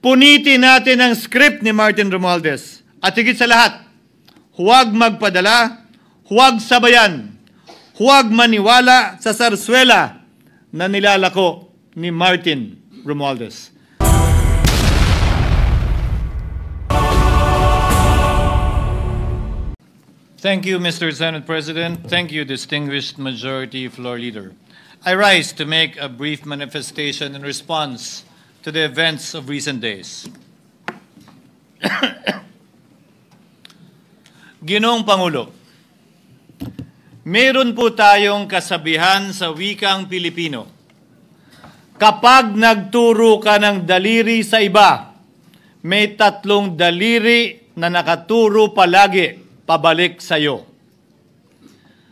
Punitin natin ang script ni Martin Romualdez. At higit sa lahat, huwag magpadala, huwag sabayan, huwag maniwala sa sarswela na nilalako ni Martin Romualdez. Thank you, Mr. Senate President. Thank you, distinguished Majority Floor Leader. I rise to make a brief manifestation in response to the events of recent days. Ginoong Pangulo, meron po tayong kasabihan sa wikang Pilipino. Kapag nagturo ka ng daliri sa iba, may tatlong daliri na nakaturo palagi pabalik sa iyo.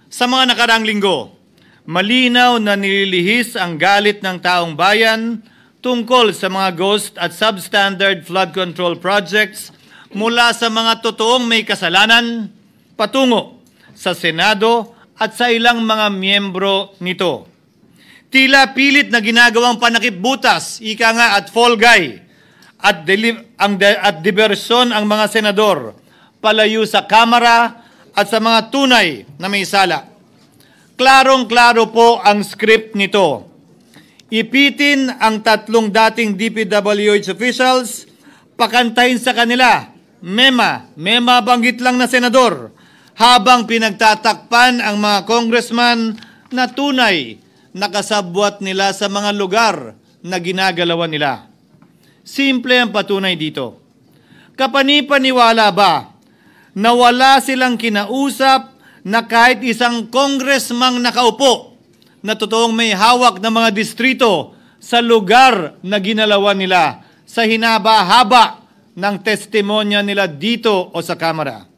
Sa mga nakaraang linggo, malinaw na nililihis ang galit ng taong bayan tungkol sa mga ghost at substandard flood control projects mula sa mga totoong may kasalanan patungo sa Senado at sa ilang mga miyembro nito. Tila pilit na ginagawang panakipbutas, ika nga at fall guy, at diversyon ang mga senador palayo sa Kamara at sa mga tunay na may sala. Klarong-klaro po ang script nito. Ipitin ang tatlong dating DPWH officials, pakantahin sa kanila, mema banggit lang na senador, habang pinagtatakpan ang mga congressman na tunay na kasabwat nila sa mga lugar na ginagalawan nila. Simple ang patunay dito. Kapanipaniwala ba na wala silang kinausap na kahit isang congressman nakaupo na totoong may hawak ng mga distrito sa lugar na ginalawan nila sa hinaba-haba ng testimonya nila dito o sa Kamara?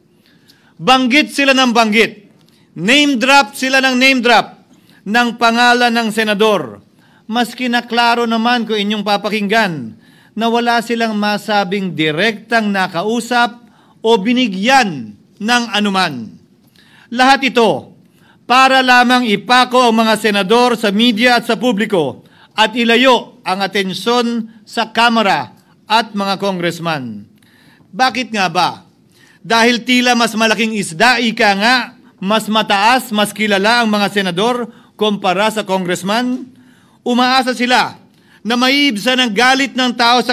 Banggit sila ng banggit, name drop sila ng name drop ng pangalan ng senador. Maski na klaro naman kung inyong papakinggan na wala silang masabing direktang nakausap o binigyan ng anuman. Lahat ito para lamang ipako ang mga senador sa media at sa publiko at ilayo ang atensyon sa Kamara at mga congressman. Bakit nga ba? Dahil tila mas malaking isda, ika nga, mas mataas, mas kilala ang mga senador kumpara sa congressman? Umaasa sila na maiibsan ang galit ng tao sa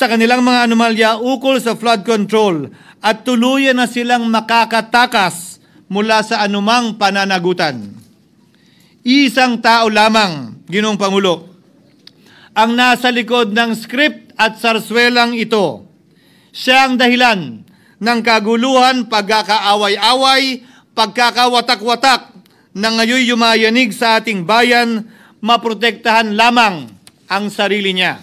kanilang mga anomalya ukol sa flood control at tuluyan na silang makakatakas mula sa anumang pananagutan. Isang tao lamang, Ginoong Pangulo, ang nasa likod ng script at sarswelang ito. Siya ang dahilan ng kaguluhan, pagkakaaway-away, pagkakawatak-watak na ngayon yumayanig sa ating bayan, maprotektahan lamang ang sarili niya.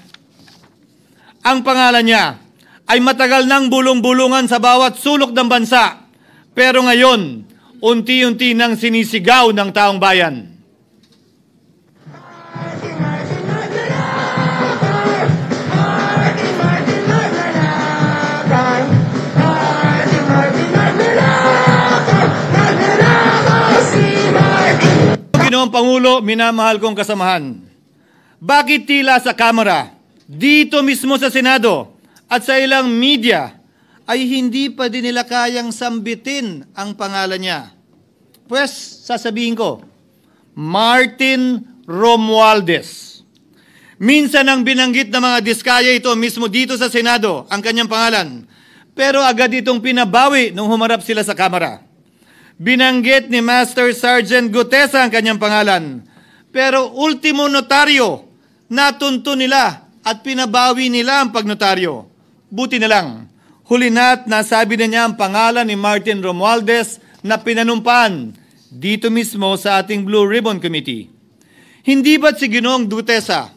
Ang pangalan niya ay matagal nang bulong-bulungan sa bawat sulok ng bansa, pero ngayon, unti-unti nang sinisigaw ng taong bayan. Ginoong Pangulo, minamahal kong kasamahan, bakit tila sa Kamara, dito mismo sa Senado at sa ilang media ay hindi pa din nila kayang sambitin ang pangalan niya? Pues, sasabihin ko, Martin Romualdez. Minsan ang binanggit ng mga diskaya ito mismo dito sa Senado, ang kanyang pangalan. Pero agad itong pinabawi nung humarap sila sa Kamara. Binanggit ni Master Sergeant Gutesa ang kanyang pangalan. Pero ultimo notaryo, natunto nila at pinabawi nila ang pagnotaryo. Buti na lang, huli na't nasabi na niya ang pangalan ni Martin Romualdez na pinanumpaan dito mismo sa ating Blue Ribbon Committee. Hindi ba't si Ginoong Gutesa,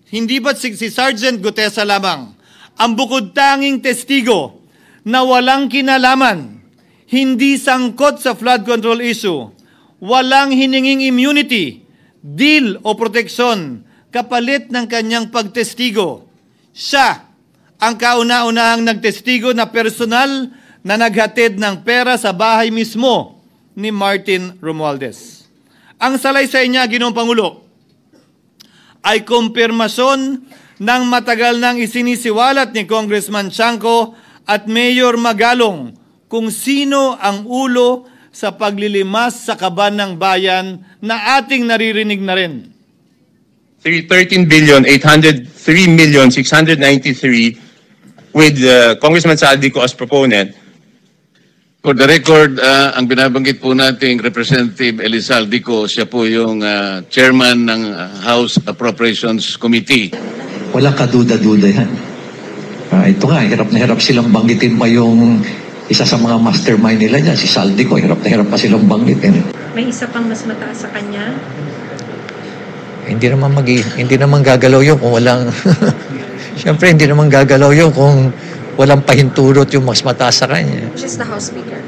hindi ba't si Sergeant Gutesa lamang, ang bukod tanging testigo na walang kinalaman, hindi sangkot sa flood control issue, walang hininging immunity, deal o proteksyon kapalit ng kanyang pagtestigo. Siya ang kauna-unahang nagtestigo na personal na naghatid ng pera sa bahay mismo ni Martin Romualdez. Ang salaysay niya, Ginoong Pangulo, ay kumpirmasyon ng matagal nang isinisiwalat ni Congressman Chanco at Mayor Magalong kung sino ang ulo sa paglilimas sa kaban ng bayan na ating naririnig na rin. 13,803,693 with Congressman Saldico as proponent. For the record, ang binabanggit po nating Representative Elizaldico, siya po yung chairman ng House Appropriations Committee. Walang kaduda-duda yan. Ito nga, hirap na hirap silang banggitin pa yung isa sa mga mastermind nila dyan, si Saldico. Hirap na hirap pa silang banggitin. May isa pang mas mataas sa kanya? Hindi naman gagalaw yun kung walang... Siyempre, hindi naman gagalaw yun kung walang pahintulot yung mas mataas sa kanya. She's the House Speaker.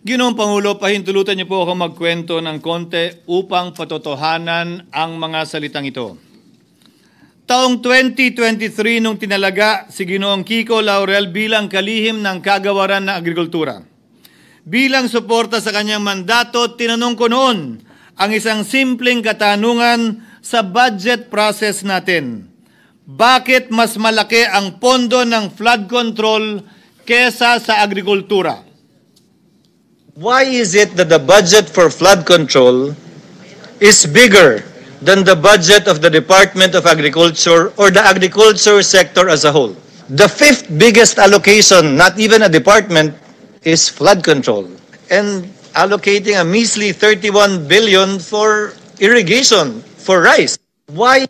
Ginoong Pangulo, pahintulutan niyo po ako magkwento ng konti upang patotohanan ang mga salitang ito. Taong 2023 nung tinalaga si Ginoong Kiko Laurel bilang kalihim ng kagawaran ng agrikultura. Bilang suporta sa kanyang mandato, tinanong ko noon ang isang simpleng katanungan sa budget process natin. Bakit mas malaki ang pondo ng flood control kesa sa agrikultura? Why is it that the budget for flood control is bigger than the budget of the Department of Agriculture or the agriculture sector as a whole? The fifth biggest allocation, not even a department, is flood control. And allocating a measly 31 billion for irrigation, for rice. Why?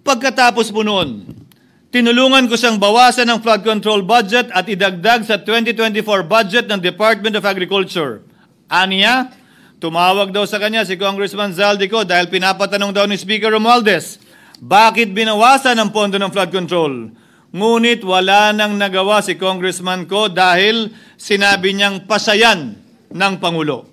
Pagkatapos po noon, tinulungan ko siyang bawasan ng flood control budget at idagdag sa 2024 budget ng Department of Agriculture. Aniya, tumawag daw sa kanya si Congressman Zaldico dahil pinapatanong daw ni Speaker Romualdez, bakit binawasan ang pondo ng flood control? Ngunit wala nang nagawa si Congressman ko dahil sinabi niyang pasayan ng Pangulo.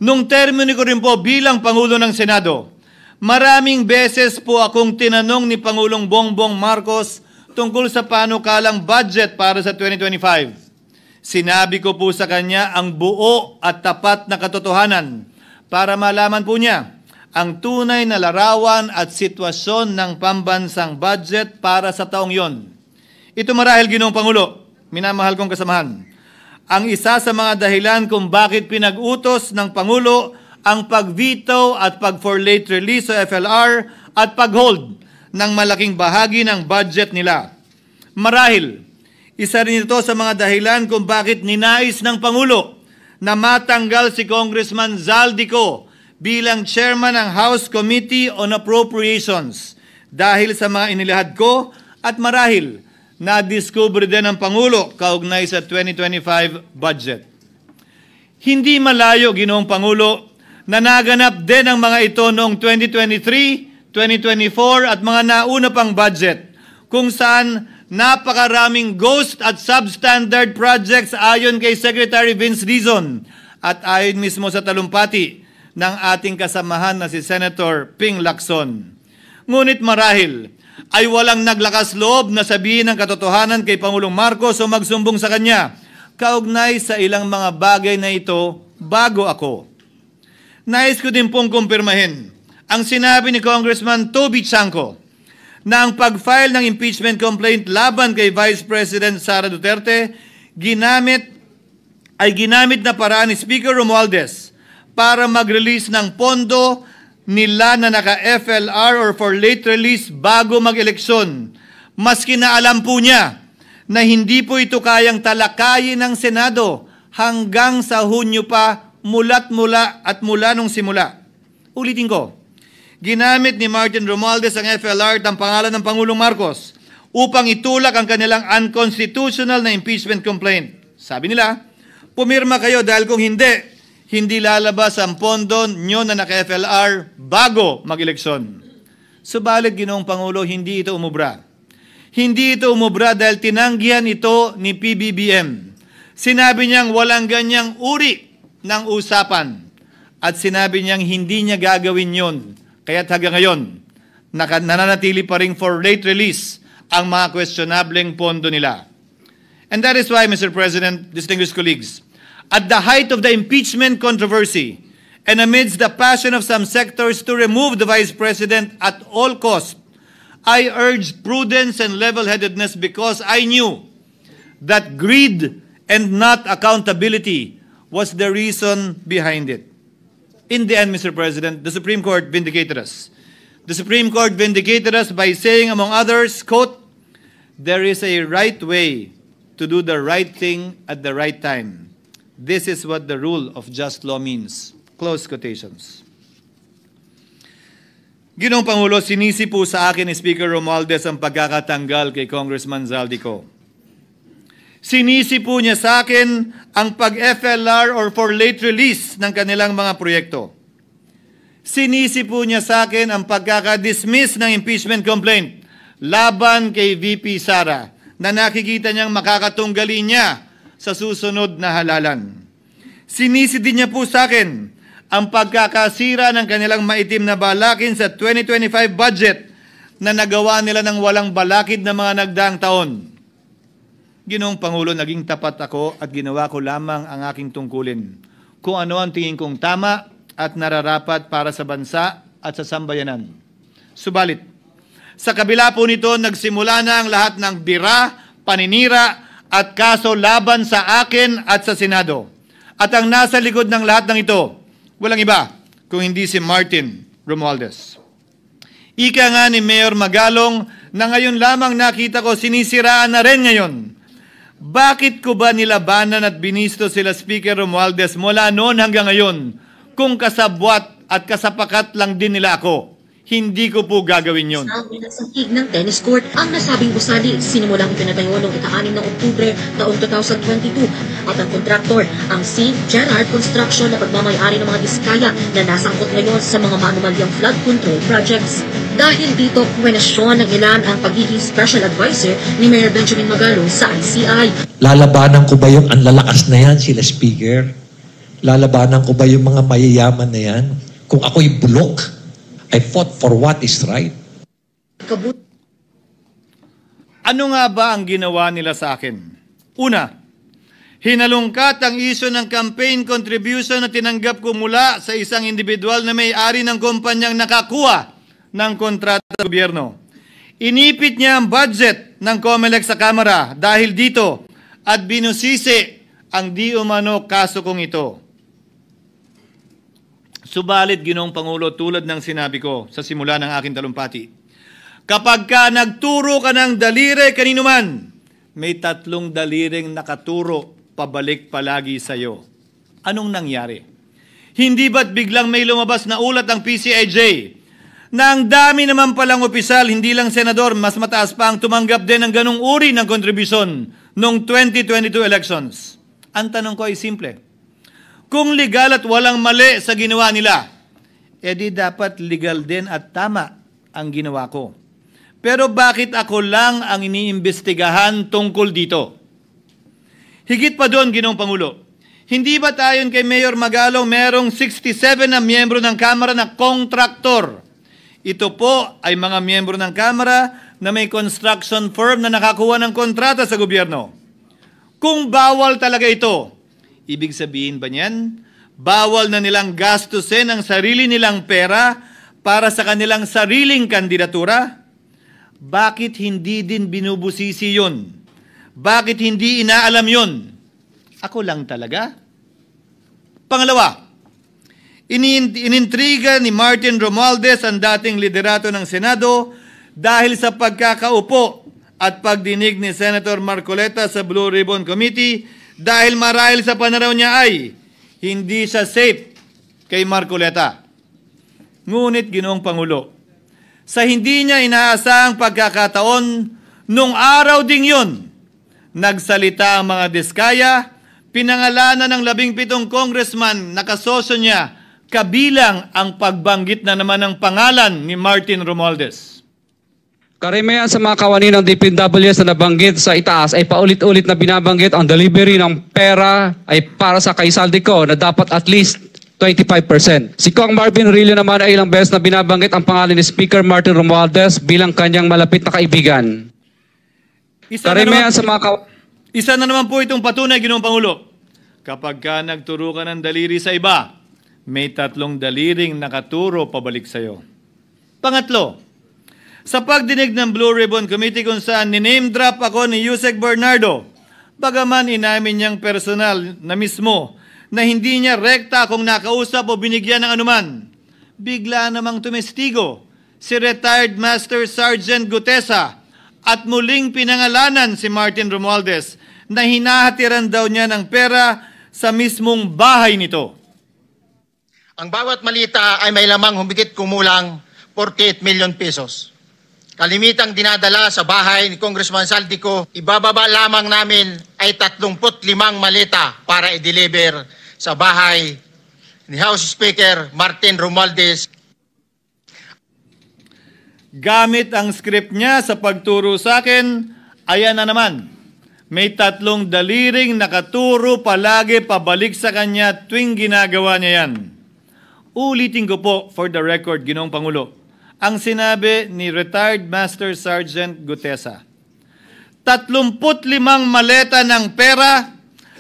Nung termino ko rin po bilang Pangulo ng Senado, maraming beses po akong tinanong ni Pangulong Bongbong Marcos tungkol sa panukalang budget para sa 2025. Sinabi ko po sa kanya ang buo at tapat na katotohanan para malaman po niya ang tunay na larawan at sitwasyon ng pambansang budget para sa taong yon. Ito marahil, Ginoong Pangulo, minamahal kong kasamahan, ang isa sa mga dahilan kung bakit pinag-utos ng Pangulo ang pag-veto at pag-for late release sa FLR at pag-hold ng malaking bahagi ng budget nila. Marahil, isa rin ito sa mga dahilan kung bakit ninais ng Pangulo na matanggal si Congressman Zaldico bilang chairman ng House Committee on Appropriations dahil sa mga inilahad ko at marahil na-discover din ng Pangulo kaugnay sa 2025 budget. Hindi malayo, Ginoong Pangulo, na naganap din ang mga ito noong 2023, 2024 at mga nauna pang budget kung saan napakaraming ghost at substandard projects ayon kay Secretary Vince Dizon at ayon mismo sa talumpati ng ating kasamahan na si Senator Ping Lacson. Ngunit marahil ay walang naglakas loob na sabihin ang katotohanan kay Pangulong Marcos o magsumbong sa kanya kaugnay sa ilang mga bagay na ito bago ako. Nais ko din pong kumpirmahin ang sinabi ni Congressman Toby Chanco na ang pag-file ng impeachment complaint laban kay Vice President Sara Duterte ginamit na paraan ni Speaker Romualdez para mag-release ng pondo nila na naka-FLR or for late release bago mag-eleksyon. Maski na alam po niya na hindi po ito kayang talakayin ng Senado hanggang sa Hunyo pa mula nung simula. Ulitin ko, ginamit ni Martin Romualdez ang FLR at ang pangalan ng Pangulong Marcos upang itulak ang kanilang unconstitutional na impeachment complaint. Sabi nila, pumirma kayo dahil kung hindi lalabas ang pondo nyo na naka-FLR bago mag-eleksyon. Subalit, Ginoong Pangulo, hindi ito umubra. Hindi ito umubra dahil tinanggihan ito ni PBBM. Sinabi niyang walang ganyang uri ng usapan at sinabi niyang hindi niya gagawin yon. Kaya't hanggang ngayon, nananatili pa rin for late release ang mga questionableng pondo nila. And that is why, Mr. President, distinguished colleagues, at the height of the impeachment controversy and amidst the passion of some sectors to remove the Vice President at all costs, I urged prudence and level-headedness because I knew that greed and not accountability was the reason behind it. In the end, Mr. President, the Supreme Court vindicated us. The Supreme Court vindicated us by saying, among others, quote, "There is a right way to do the right thing at the right time. This is what the rule of just law means." Close quotations. Ginoong Pangulo, sinisi po sa akin ni Speaker Romualdez ang pagkakatanggal kay Congressman Zaldico. Sinisi po niya sa akin ang pag-FLR or for late release ng kanilang mga proyekto. Sinisi po niya sa akin ang pagkaka-dismiss ng impeachment complaint laban kay VP Sara na nakikita niyang makakatunggali niya sa susunod na halalan. Sinisi din niya po sa akin ang pagkakasira ng kanilang maitim na balakin sa 2025 budget na nagawa nila ng walang balakid na mga nagdaang taon. Ginoong Pangulo, naging tapat ako at ginawa ko lamang ang aking tungkulin. Kung ano ang tingin kong tama at nararapat para sa bansa at sa sambayanan. Subalit, sa kabila po nito, nagsimula na ang lahat ng bira, paninira at kaso laban sa akin at sa Senado. At ang nasa likod ng lahat ng ito, walang iba kung hindi si Martin Romualdez. Ika nga ni Mayor Magalong na ngayon lamang nakita ko sinisiraan na rin ngayon. Bakit ko ba nilabanan at binisto sila Speaker Romualdez mula noon hanggang ngayon kung kasabwat at kasapakat lang din nila ako? Hindi ko po gagawin yon. Sa tig ng tennis court, ang nasabing gusali sinimulang pinatayo noong ika-6 ng Oktubre taong 2022 at ang kontraktor, ang St. Gerard Construction na pagmamayari ng mga diskaya na nasangkot ngayon sa mga maanumalyang flood control projects. Dahil dito, kwenasyon ng ilan ang pagiging special advisor ni Mayor Benjamin Magalong sa ICI. Lalabanan ko ba yung ang lalakas na yan, sila Speaker? Lalabanan ko ba yung mga mayayaman na yan? Kung ako'y bulok, I fought for what is right. Ano nga ba ang ginawa nila sa akin? Una, hinalungkat ang isyo ng campaign contribution na tinanggap ko mula sa isang individual na may-ari ng kumpanyang nakakuha ng kontrata sa gobyerno. Inipit niya ang budget ng COMELEC sa Kamara dahil dito at binusisi ang di umano kaso kong ito. Subalit, Ginoong Pangulo, tulad ng sinabi ko sa simula ng aking talumpati, kapag ka nagturo ka ng daliri kanino man, may 3 daliring nakaturo pabalik palagi sa iyo. Anong nangyari? Hindi ba't biglang may lumabas na ulat ang PCIJ na ang dami naman palang opisyal, hindi lang senador, mas mataas pa ang tumanggap din ng ganung uri ng kontribusyon noong 2022 elections? Ang tanong ko ay simple. Kung legal at walang mali sa ginawa nila, edi dapat legal din at tama ang ginawa ko. Pero bakit ako lang ang iniimbestigahan tungkol dito? Higit pa doon, Ginoong Pangulo, hindi ba tayon kay Mayor Magalong merong 67 na miyembro ng Kamara na kontraktor? Ito po ay mga miyembro ng Kamara na may construction firm na nakakuha ng kontrata sa gobyerno. Kung bawal talaga ito, ibig sabihin ba niyan, bawal na nilang gastusin ang sarili nilang pera para sa kanilang sariling kandidatura? Bakit hindi din binubusisi yun? Bakit hindi inaalam yun? Ako lang talaga? Pangalawa, inintriga ni Martin Romualdez ang dating liderato ng Senado dahil sa pagkakaupo at pagdinig ni Senator Marcoleta sa Blue Ribbon Committee dahil marahil sa pananaw niya ay hindi siya safe kay Marcoleta. Ngunit, Ginoong Pangulo, sa hindi niya inaasahang pagkakataon, nung araw ding yun, nagsalita ang mga diskaya, pinangalanan ng 17 congressman na kasosyo niya, kabilang ang pagbanggit na naman ng pangalan ni Martin Romualdez. Karamihan sa mga kawani ng DPWH na nabanggit sa itaas ay paulit-ulit na binabanggit ang delivery ng pera ay para sa kay Zaldico na dapat at least 25%. Si Kong Marvin Rillo naman ay ilang beses na binabanggit ang pangalan ni Speaker Martin Romualdez bilang kanyang malapit na kaibigan. Isa na naman po itong patunay, Ginoong Pangulo. Kapag ka nagturo ka ng daliri sa iba, may 3 daliring nakaturo pabalik sa'yo. Pangatlo, sa pagdinig ng Blue Ribbon Committee kung saan niname drop ako ni Yusek Bernardo, bagaman inamin niyang personal na mismo na hindi niya rekta kung nakausap o binigyan ng anuman, bigla namang tumestigo si retired Master Sergeant Gutesa at muling pinangalanan si Martin Romualdez na hinahatiran daw niya ng pera sa mismong bahay nito. Ang bawat malita ay may lamang humigit kumulang 48 million pesos. Kalimitang dinadala sa bahay ni Congressman Saldico, ibababa lamang namin ay 35 malita para i-deliver sa bahay ni House Speaker Martin Romualdez. Gamit ang script niya sa pagturo sa akin, ayan na naman. May 3 daliring nakaturo palagi pabalik sa kanya tuwing ginagawa niya yan. Ulitin ko po for the record, Ginoong Pangulo, ang sinabi ni retired Master Sergeant Gutesa. 35 maleta ng pera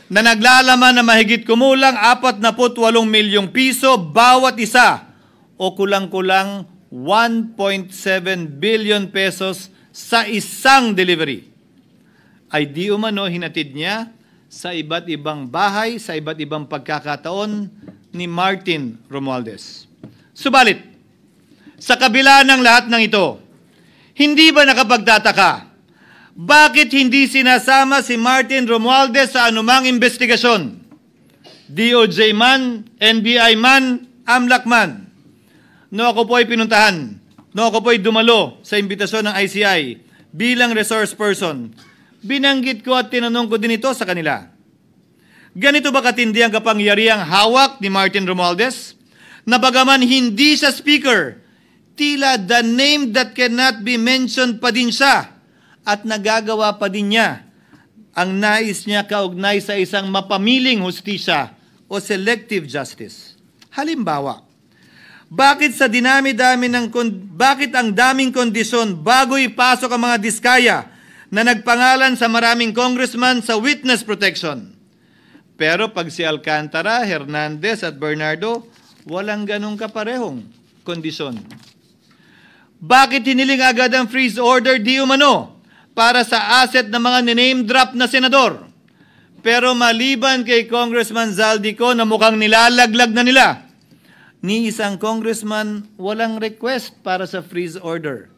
na naglalaman na mahigit kumulang 48 milyong piso bawat isa o kulang-kulang 1.7 billion pesos sa isang delivery. Ay di umano hinatid niya sa iba't ibang bahay, sa iba't ibang pagkakataon ni Martin Romualdez. Subalit, sa kabila ng lahat ng ito, hindi ba nakapagtataka? Bakit hindi sinasama si Martin Romualdez sa anumang investigasyon? DOJ man, NBI man, AMLAC man. No ako po ay pinuntahan, no ako po ay dumalo sa imbitasyon ng ICI bilang resource person, binanggit ko at tinanong ko din ito sa kanila. Ganito ba katindi ang kapangyarihang hawak ni Martin Romualdez? Na bagaman hindi siya speaker, tila the name that cannot be mentioned pa din siya at nagagawa pa din niya ang nais niya kaugnay sa isang mapamiling hustisya o selective justice. Halimbawa, bakit ang daming kondisyon bago ipasok ang mga diskaya na nagpangalan sa maraming congressman sa witness protection? Pero pag si Alcantara, Hernandez at Bernardo, walang ganong kaparehong kondisyon. Bakit hiniling agad ang freeze order di umano para sa asset ng mga niname drop na senador? Pero maliban kay Congressman Zaldico na mukhang nilalaglag na nila, ni isang congressman walang request para sa freeze order.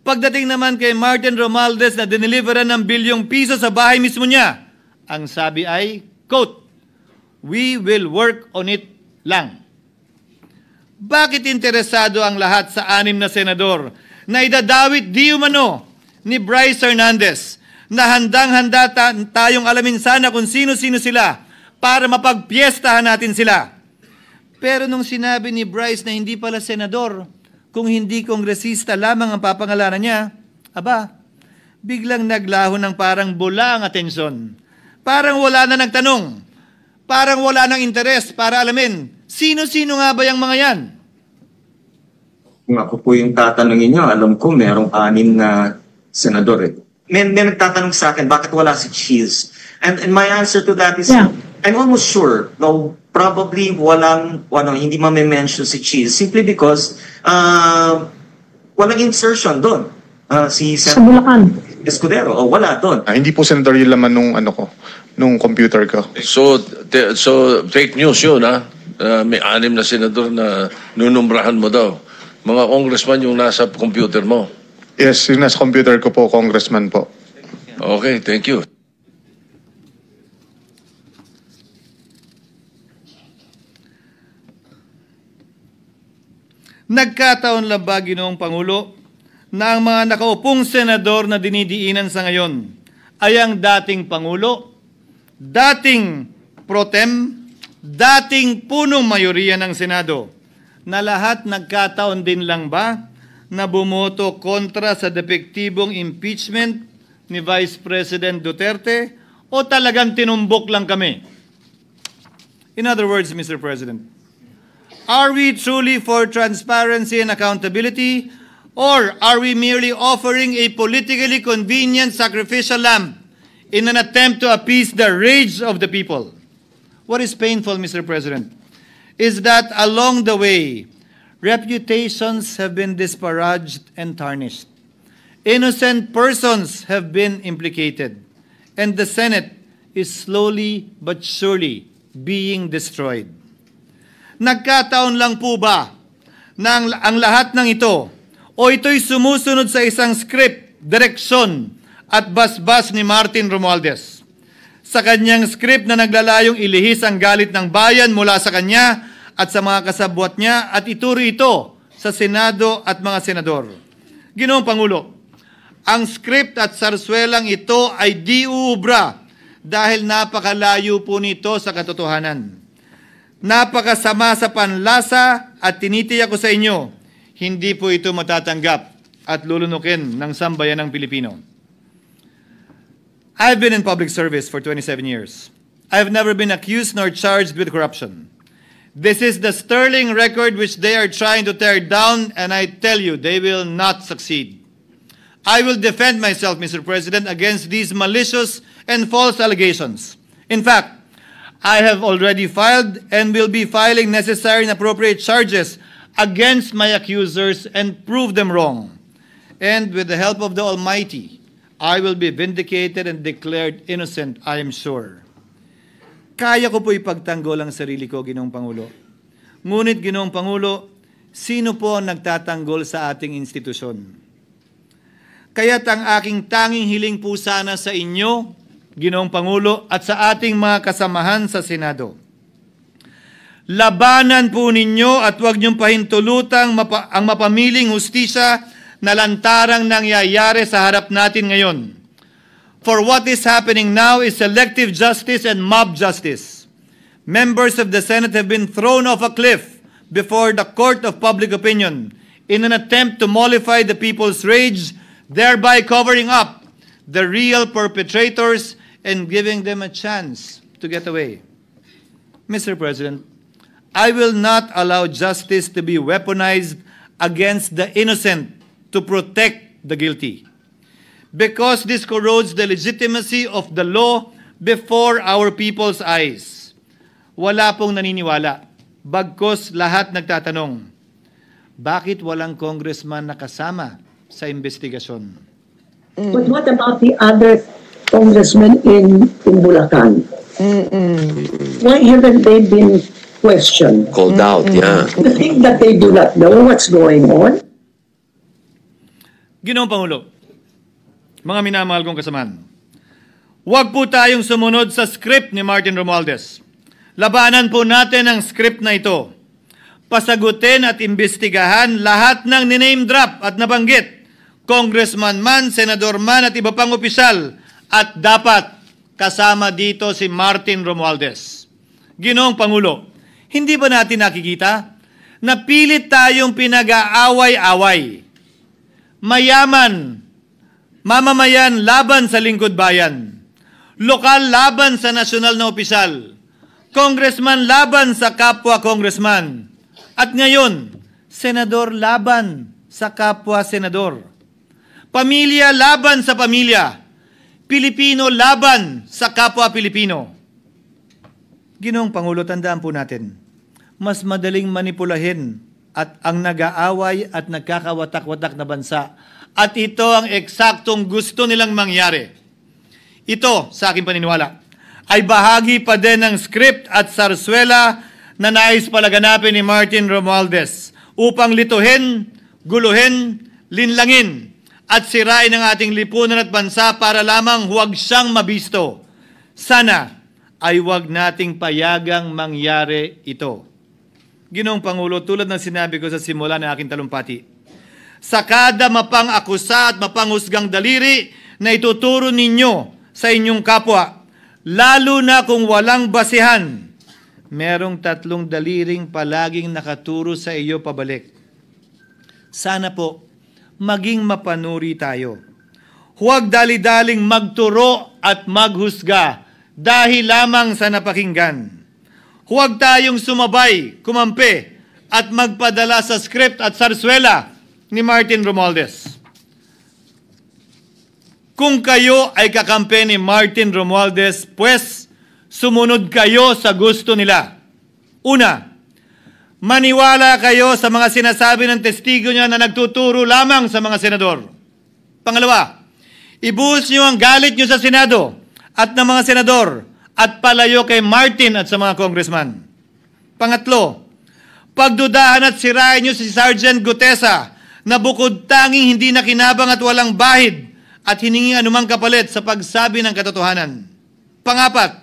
Pagdating naman kay Martin Romualdez na dineliveran ng bilyong piso sa bahay mismo niya, ang sabi ay, quote, "We will work on it lang." Bakit interesado ang lahat sa 6 na senador na idadawit di umano ni Bryce Hernandez na handang-handa tayong alamin sana kung sino-sino sila para mapagpiestahan natin sila? Pero nung sinabi ni Bryce na hindi pala senador, kung hindi kongresista lamang ang papangalanan niya, aba, biglang naglaho ng parang bula ang atensyon. Parang wala na nagtanong. Parang wala nang interes para alamin, sino-sino nga ba yung mga yan? Kung ako po yung tatanungin nyo, alam ko merong 6 na senador eh. May nagtatanong sa akin, bakit wala si Cheese? And my answer to that is, I'm almost sure, no, probably hindi ma-mention si Cheese simply because walang insertion doon. Si Sa Bulacan. Escudero, wala doon. Hindi po senador yung laman nung computer ko. So fake news yun, ha? May 6 na senador na nunumbrahan mo daw. Mga congressman yung nasa computer mo. Yes, yung nasa computer ko po, congressman po. Okay, thank you. Nagkataon lang ba, Ginoong Pangulo, na ang mga nakaupong senador na dinidiinan sa ngayon ay ang dating Pangulo, dating pro tem, dating punong mayoriya ng Senado, na lahat nagkataon din lang ba na bumoto kontra sa depektibong impeachment ni Vice President Duterte o talagang tinumbok lang kami? In other words, Mr. President, are we truly for transparency and accountability, or are we merely offering a politically convenient sacrificial lamb in an attempt to appease the rage of the people? What is painful, Mr. President, is that along the way, reputations have been disparaged and tarnished. Innocent persons have been implicated, and the Senate is slowly but surely being destroyed. Nagkataon lang po ba na ang lahat ng ito o ito'y sumusunod sa isang script, direksyon at basbas ni Martin Romualdez? Sa kanyang script na naglalayong ilihis ang galit ng bayan mula sa kanya at sa mga kasabwat niya at ituro ito sa Senado at mga senador. Ginoong Pangulo, ang script at sarswelang ito ay di uubra dahil napakalayo po nito sa katotohanan. Napakasama sa panlasa at tinitiyak ko sa inyo, hindi po ito matatanggap at lulunukin ng sambayanang Pilipino. I've been in public service for 27 years. I've never been accused nor charged with corruption. This is the sterling record which they are trying to tear down, and I tell you, they will not succeed. I will defend myself, Mr. President, against these malicious and false allegations. In fact, I have already filed and will be filing necessary and appropriate charges against my accusers and prove them wrong. And with the help of the Almighty, I will be vindicated and declared innocent, I am sure. Kaya ko po ipagtanggol ang sarili ko, Ginoong Pangulo. Ngunit, Ginoong Pangulo, sino po ang nagtatanggol sa ating institusyon? Kaya't ang aking tanging hiling po sana sa inyo, Ginoong Pangulo, at sa ating mga kasamahan sa Senado. Labanan po ninyo at huwag niyong pahintulutang ang mapamiling hustisya na lantarang nangyayari sa harap natin ngayon. For what is happening now is selective justice and mob justice. Members of the Senate have been thrown off a cliff before the court of public opinion in an attempt to mollify the people's rage, thereby covering up the real perpetrators and giving them a chance to get away. Mr. President, I will not allow justice to be weaponized against the innocent to protect the guilty, because this corrodes the legitimacy of the law before our people's eyes. Wala pong naniniwala, bagkus lahat nagtatanong, bakit walang congressman nakasama sa investigasyon? But what about the other congressmen in Bulacan? Why haven't they been questioned? Called out, yeah. You think that they do not know what's going on? Ginoong Pangulo, mga minamahal kong kasamahan, huwag po tayong sumunod sa script ni Martin Romualdez. Labanan po natin ang script na ito. Pasagutin at imbestigahan lahat ng niname drop at nabanggit, congressman man, senador man at iba pang opisyal, at dapat kasama dito si Martin Romualdez. Ginoong Pangulo, hindi ba natin nakikita na pilit tayong pinag-aaway-away? Mayaman, mamamayan laban sa lingkod bayan, lokal laban sa nasyonal na opisyal, congressman laban sa kapwa congressman, at ngayon, senador laban sa kapwa senador, pamilya laban sa pamilya, Pilipino laban sa kapwa Pilipino. Ginoong Pangulo, tandaan po natin, mas madaling manipulahin at ang nag-aaway at nagkakawatak-watak na bansa. At ito ang eksaktong gusto nilang mangyari. Ito, sa aking paniniwala, ay bahagi pa din ng script at sarswela na nais palaganapin ni Martin Romualdez upang lituhin, guluhin, linlangin at sirain ang ating lipunan at bansa para lamang huwag siyang mabisto. Sana ay huwag nating payagang mangyari ito. Ginoong Pangulo, tulad ng sinabi ko sa simula ng aking talumpati, sa kada mapang-akusa at mapanghusgang daliri na ituturo ninyo sa inyong kapwa, lalo na kung walang basihan, merong 3 daliring palaging nakaturo sa iyo pabalik. Sana po, maging mapanuri tayo. Huwag dali-daling magturo at maghusga dahil lamang sa napakinggan. Huwag tayong sumabay, kumampi, at magpadala sa script at sarswela ni Martin Romualdez. Kung kayo ay kakampi ni Martin Romualdez, pues sumunod kayo sa gusto nila. Una, Maniwala kayo sa mga sinasabi ng testigo niya na nagtuturo lamang sa mga senador. Pangalawa, ibuhos niyo ang galit niyo sa Senado at ng mga senador at palayo kay Martin at sa mga congressman. Pangatlo, pagdudahan at sirain niyo si Sergeant Gutesa na bukod tanging hindi nakinabang at walang bahid at hiningi anumang kapalit sa pagsabi ng katotohanan. Pangapat,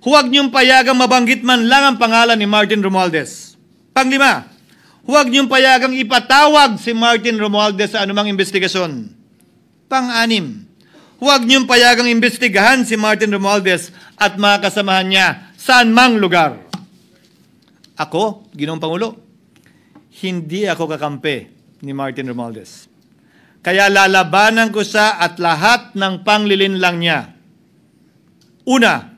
huwag niyong payagang mabanggit man lang ang pangalan ni Martin Romualdez. Panglima, huwag niyong payagang ipatawag si Martin Romualdez sa anumang investigasyon. Pang-anim, huwag niyong payagang imbestigahan si Martin Romualdez at mga kasamahan niya saan mang lugar. Ako, Ginoong Pangulo, hindi ako kakampi ni Martin Romualdez. Kaya lalabanan ko siya at lahat ng panglilinlang niya. Una,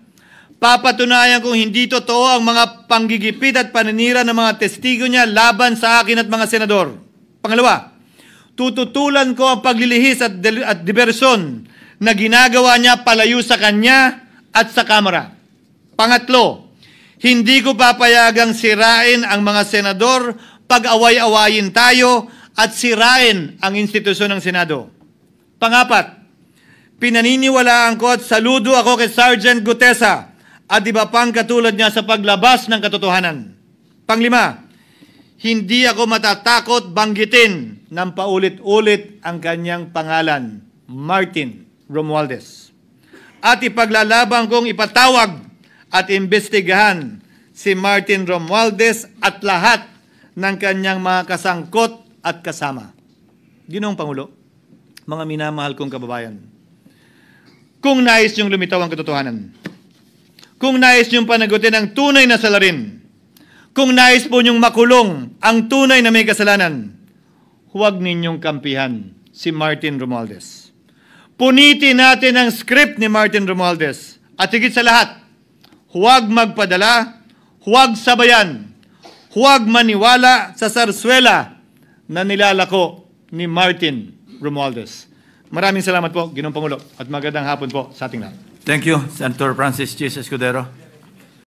papatunayan kong hindi totoo ang mga panggigipit at paninira ng mga testigo niya laban sa akin at mga senador. Pangalawa, tututulan ko ang paglilihis at diversyon na ginagawa niya palayo sa kanya at sa Kamara. Pangatlo, hindi ko papayagang sirain ang mga senador pag away-awayin tayo at sirain ang institusyon ng Senado. Pangapat, pinaniniwalaan ko at saludo ako kay Sergeant Gutesa at iba pang katulad niya sa paglabas ng katotohanan. Panglima, hindi ako matatakot banggitin ng paulit-ulit ang kanyang pangalan, Martin Romualdez. At ipaglalaban kong ipatawag at imbestigahan si Martin Romualdez at lahat ng kanyang mga kasangkot at kasama. Ginoong Pangulo, mga minamahal kong kababayan, kung nais niyong lumitaw ang katotohanan, kung nais niyong panagutin ang tunay na salarin, kung nais po niyong makulong ang tunay na may kasalanan, huwag ninyong kampihan si Martin Romualdez. Punitin natin ang script ni Martin Romualdez. At higit sa lahat, huwag magpadala, huwag sabayan, huwag maniwala sa sarswela na nilalako ni Martin Romualdez. Maraming salamat po, Ginoong Pangulo, at magandang hapon po sa ating lahat. Thank you, Senator Francis Chis Escudero.